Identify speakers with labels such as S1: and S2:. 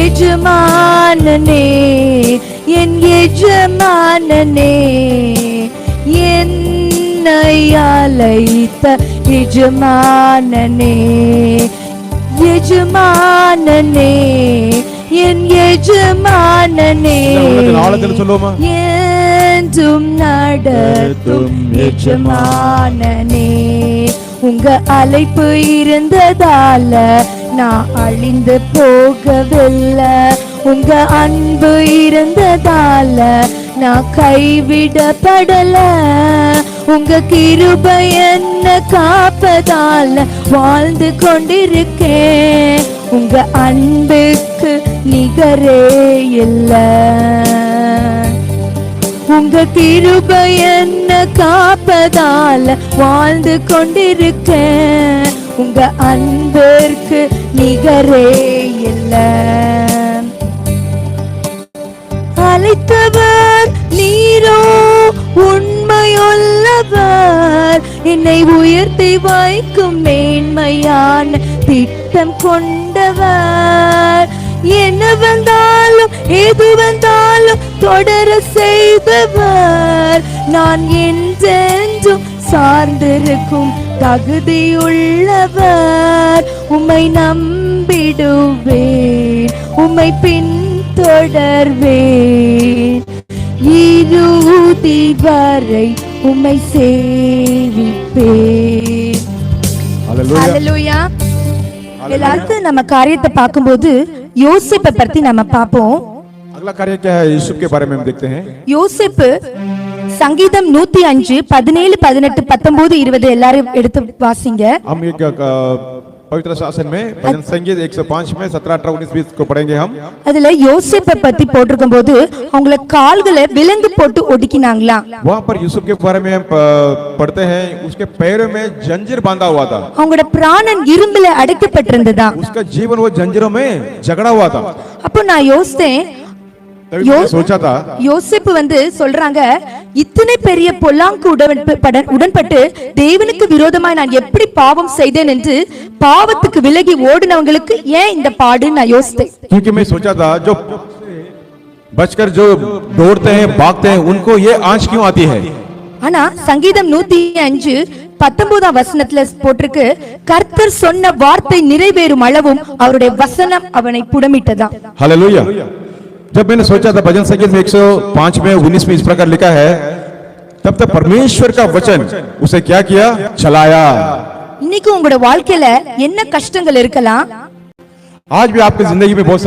S1: எஜமானனே என் எஜமானனே என்னை அழைத்த எஜமானனே எஜமானனே என் எஜமானனே என்றும் நடத்தும் எஜமானனே உங்க அழைப்பு இருந்ததால நான் அழிந்து போகவில்லை உங்க அன்பு இருந்ததால நான் கைவிடப்படல உங்க கிருபை என்ன காப்பதால வாழ்ந்து கொண்டிருக்கேன் உங்க அன்புக்கு நிகரே இல்லை உங்க கிருபை என்ன காப்பதால வாழ்ந்து கொண்டிருக்கேன் உங்க அன்பிற்கு நிகரே இல்லை அழைத்தவர் நீரோ உண்மையுள்ளவர் என்னை உயர்த்தி வைக்கும் மேன்மையான திட்டம் கொண்டவர் என்ன வந்தாலும் எது வந்தாலும் தொடர செய்தவர் நான் என்றென்றும் சார்ந்திருக்கும் தகுதியுள்ளவர் உம்மை நம்பிடுவேன் உம்மை பின்தொடர்வேன் இறுதி வரை உம்மை சேவிப்பேன். ஹல்லேலூயா. எல்லாரும் நம்ம காரியத்தை பார்க்கும்போது யோசேப்பை பத்தி நம்ம பார்ப்போம்.
S2: अगला कार्य क्या है यूसुफ के बारे में हम देखते हैं.
S1: யோசேப்பு சங்கீதம் 105 17 18 19 20 எல்லாரும் எடுத்து வாசிங்க.
S2: हम एक पवित्र शासन में भजन संगीत 105 में 17 18 19 20 को पढ़ेंगे हम.
S1: அதுல யோசேப்பை பத்தி போட்டிருக்கும்போது அவங்கள கால்களை விலங்கு போட்டு ஒடுக்கினாங்களா.
S2: वहां पर यूसुफ के बारे में हम पढ़ते हैं उसके पैरों में जंजीर बांधा हुआ था.
S1: அவங்களோட பிராணன் இரும்புல அடைக்கப்பட்டிருந்ததா.
S2: उसका जीवन वो जंजीरों में जकड़ा हुआ था.
S1: அப்போ நான் யோசித்தேன்
S2: सोचा था
S1: யோசேப்பு சொல்றாங்க இத்தனை பெரிய பொல்லாங்கு உடன்பட்டு தேவனுக்கு விரோதமாய் நான் எப்படி பாவம் செய்தேன் என்று பாவத்துக்கு விலகி ஓடினவங்களுக்கு ஏன் இந்த பாடு நான் யோசித்தேன்.
S2: क्योंकि मैं सोचा था जो बचकर जो दौड़ते हैं भागते हैं उनको ये आंच क्यों आती है.
S1: ஆனா சங்கீதம் 105 19ஆம் வசனத்துல போட்டிருக்கு கர்த்தர் சொன்ன வார்த்தை நிறைவேறும் அளவும் அவருடைய வசனம் அவனை புடமிட்டதா.
S2: हालेलुया. जब मैंने सोचा था भजन संगीत में 105 में 19 में इस प्रकार लिखा है तब तक परमेश्वर का वचन उसे क्या किया चलाया.
S1: இன்னைக்கு உங்களோட வாழ்க்கையில என்ன கஷ்டங்கள் இருக்கலாம்.
S2: आज भी आपकी जिंदगी में बहुत